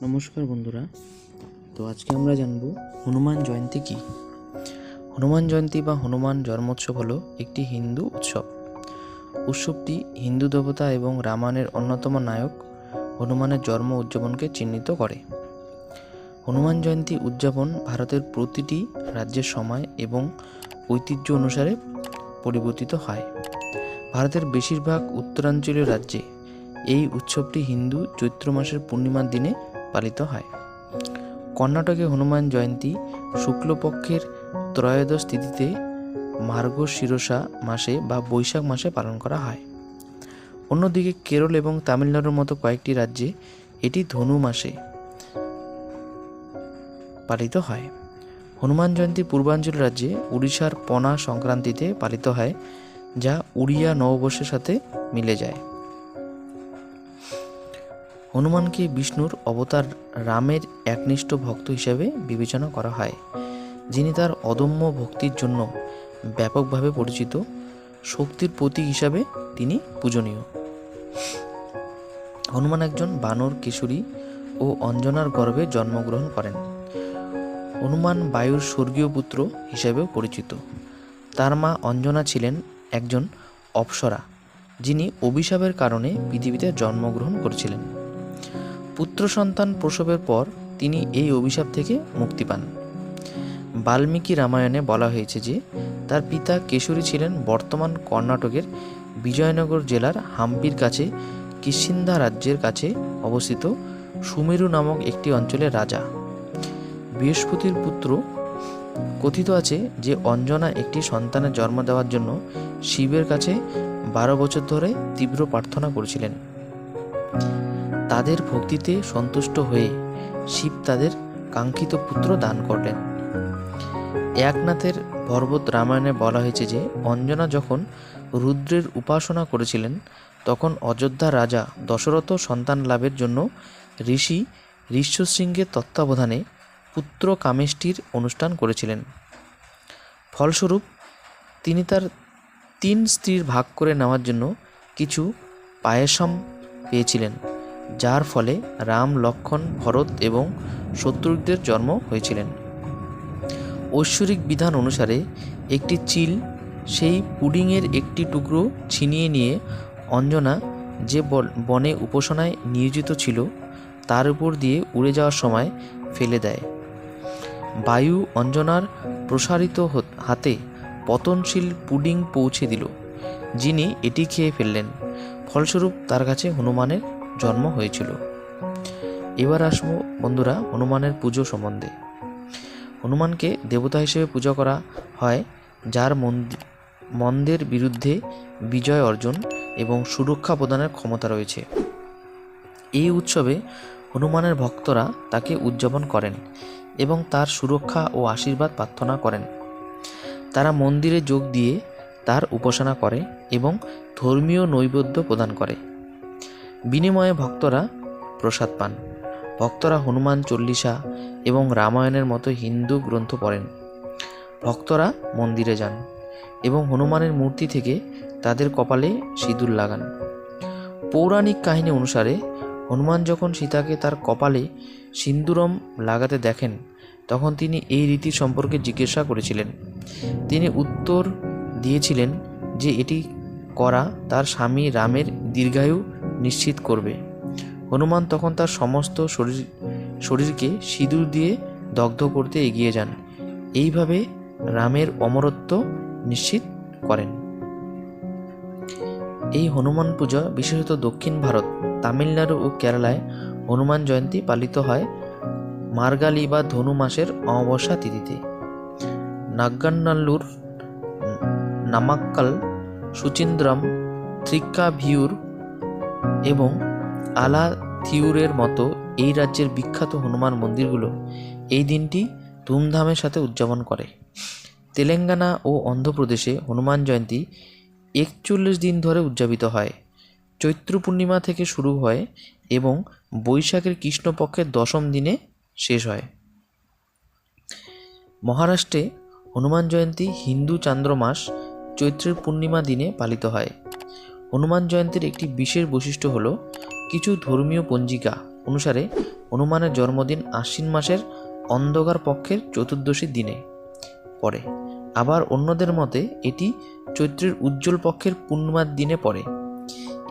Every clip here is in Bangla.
নমস্কার বন্ধুরা। তো আজকে আমরা জানব হনুমান জয়ন্তী কী। হনুমান জয়ন্তী বা হনুমান জন্মোৎসব হলো একটি হিন্দু উৎসব। উৎসবটি হিন্দু দেবতা এবং রামায়ণের অন্যতম নায়ক হনুমানের জন্ম উদযাপনকে চিহ্নিত করে। হনুমান জয়ন্তী উদযাপন ভারতের প্রতিটি রাজ্যের সময় এবং ঐতিহ্য অনুসারে পরিবর্তিত হয়। ভারতের বেশিরভাগ উত্তরাঞ্চলীয় রাজ্যে এই উৎসবটি হিন্দু চৈত্র মাসের পূর্ণিমার দিনে পালিত হয়। কর্ণাটকে হনুমান জয়ন্তী শুক্লপক্ষের ত্রয়োদশ তিথিতে মার্গশিরোষা মাসে বা বৈশাখ মাসে পালন করা হয়। অন্যদিকে কেরল এবং তামিলনাড়ুর মতো কয়েকটি রাজ্যে এটি ধনু মাসে পালিত হয়। হনুমান জয়ন্তী পূর্বাঞ্চল রাজ্যে উড়িষ্যার পনা সংক্রান্তিতে পালিত হয়, যা উড়িয়া নববর্ষের সাথে মিলে যায়। হনুমানকে বিষ্ণুর অবতার রামের একনিষ্ঠ ভক্ত হিসেবে বিবেচনা করা হয়, যিনি তার অদম্য ভক্তির জন্য ব্যাপকভাবে পরিচিত। শক্তির প্রতীক হিসাবে তিনি পূজনীয়। হনুমান একজন বানর কেশরী ও অঞ্জনার গর্ভে জন্মগ্রহণ করেন। হনুমান বায়ুর স্বর্গীয় পুত্র হিসেবেও পরিচিত। তার মা অঞ্জনা ছিলেন একজন অপ্সরা, যিনি অভিশাপের কারণে পৃথিবীতে জন্মগ্রহণ করেছিলেন। পুত্র সন্তান প্রসবের পর তিনি এই অভিশাপ থেকে মুক্তি পান। বাল্মীকি রামায়ণে বলা হয়েছে যে তার পিতা কেশরী ছিলেন বর্তমান কর্ণাটকের বিজয়নগর জেলার হাম্পির কাছে কিষ্কিন্ধা রাজ্যের কাছে অবস্থিত সুমেরু নামক একটি অঞ্চলের রাজা। বৃহস্পতির পুত্র। কথিত আছে যে অঞ্জনা একটি সন্তানের জন্ম দেওয়ার জন্য শিবের কাছে 12 বছর ধরে তীব্র প্রার্থনা করেছিলেন। তাদের ভক্তিতে সন্তুষ্ট হয়ে শিব তাদের কাঙ্ক্ষিত পুত্র দান করলেন। একনাথের পর্বত রামায়ণে বলা হয়েছে যে অঞ্জনা যখন রুদ্রের উপাসনা করেছিলেন, তখন অযোধ্যা রাজা দশরথ সন্তান লাভের জন্য ঋষি ঋষ্যশৃঙ্গের তত্ত্বাবধানে পুত্র কামেষ্টির অনুষ্ঠান করেছিলেন। ফলস্বরূপ তিনি তার 3 স্ত্রীর ভাগ করে নেওয়ার জন্য কিছু পায়েসম পেয়েছিলেন, যার ফলে রাম, লক্ষ্মণ, ভরত এবং শত্রুঘ্নের জন্ম হয়েছিলেন। ঐশ্বরিক বিধান অনুসারে একটি চিল সেই পুডিংয়ের একটি টুকরো ছিনিয়ে নিয়ে অঞ্জনা যে বনে উপাসনায় নিয়োজিত ছিল তার উপর দিয়ে উড়ে যাওয়ার সময় ফেলে দেয়। বায়ু অঞ্জনার প্রসারিত হাতে পতনশীল পুডিং পৌঁছে দিল, যিনি এটি খেয়ে ফেললেন। ফলস্বরূপ তার কাছে হনুমানের জন্ম হয়েছিল। এবার আসবো বন্ধুরা হনুমানের পুজো সম্বন্ধে। হনুমানকে দেবতা হিসেবে পূজা করা হয়, যার মন্দের বিরুদ্ধে বিজয় অর্জন এবং সুরক্ষা প্রদানের ক্ষমতা রয়েছে। এই উৎসবে হনুমানের ভক্তরা তাকে উদযাপন করেন এবং তার সুরক্ষা ও আশীর্বাদ প্রার্থনা করেন। তারা মন্দিরে যোগ দিয়ে তার উপাসনা করে এবং ধর্মীয় নৈবেদ্য প্রদান করে। বিনিময়ে ভক্তরা প্রসাদ পান। ভক্তরা হনুমান চল্লিশা এবং রামায়ণের মতো হিন্দু গ্রন্থ পড়েন। ভক্তরা মন্দিরে যান এবং হনুমানের মূর্তি থেকে তাদের কপালে সিঁদুর লাগান। পৌরাণিক কাহিনী অনুসারে হনুমান যখন সীতাকে তার কপালে সিন্দুরম লাগাতে দেখেন, তখন তিনি এই রীতি সম্পর্কে জিজ্ঞাসা করেছিলেন। তিনি উত্তর দিয়েছিলেন যে এটি করা তার স্বামী রামের দীর্ঘায়ু নিশ্চিত করবে। হনুমান তখন তার সমস্ত শরীরকে সিঁদুর দিয়ে দগ্ধ করতে এগিয়ে যান, এইভাবে রামের অমরত্ব নিশ্চিত করেন। এই হনুমান পূজা বিশেষত দক্ষিণ ভারত, তামিলনাড়ু ও কেরালায় হনুমান জয়ন্তী পালিত হয় মার্গালি বা ধনু মাসের অমাবস্যা তিথিতে। নাগ্গান্নাল্লুর, নামাক্কাল, সুচিন্দ্রম, থ্রিক্কাভিয়ুর এবং আলাথিয়ুরের মতো এই রাজ্যের বিখ্যাত হনুমান মন্দিরগুলো এই দিনটি ধুমধামের সাথে উদযাপন করে। তেলেঙ্গানা ও অন্ধ্রপ্রদেশে হনুমান জয়ন্তী 41 দিন ধরে উদযাপিত হয়। চৈত্র পূর্ণিমা থেকে শুরু হয় এবং বৈশাখের কৃষ্ণপক্ষের 10ম দিনে শেষ হয়। মহারাষ্ট্রে হনুমান জয়ন্তী হিন্দু চান্দ্রমাস চৈত্রের পূর্ণিমা দিনে পালিত হয়। হনুমান জয়ন্তীর একটি বিশেষ বৈশিষ্ট্য হল কিছু ধর্মীয় পঞ্জিকা অনুসারে হনুমানের জন্মদিন আশ্বিন মাসের অন্ধকার পক্ষের চতুর্দশী দিনে পড়ে। আবার অন্যদের মতে এটি চৈত্রের উজ্জ্বল পক্ষের পূর্ণিমার দিনে পড়ে।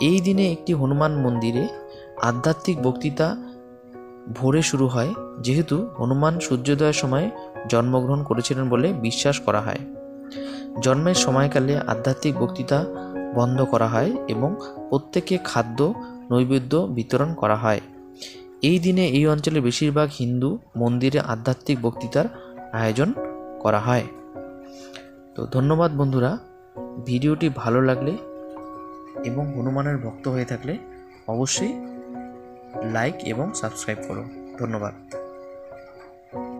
এই দিনে একটি হনুমান মন্দিরে আধ্যাত্মিক বক্তৃতা ভোরে শুরু হয়, যেহেতু হনুমান সূর্যোদয়ের সময় জন্মগ্রহণ করেছিলেন বলে বিশ্বাস করা হয়। জন্মের সময়কালে আধ্যাত্মিক বক্তৃতা বন্ধ করা হয় এবং প্রত্যেকে খাদ্য নৈবেদ্য বিতরণ করা হয়। এই দিনে এই অঞ্চলে বেশিরভাগ হিন্দু মন্দিরে আধ্যাত্মিক বক্তৃতার আয়োজন করা হয়। তো ধন্যবাদ বন্ধুরা, ভিডিওটি ভালো লাগলে এবং হনুমানের ভক্ত হয়ে থাকলে অবশ্যই লাইক এবং সাবস্ক্রাইব করো। ধন্যবাদ।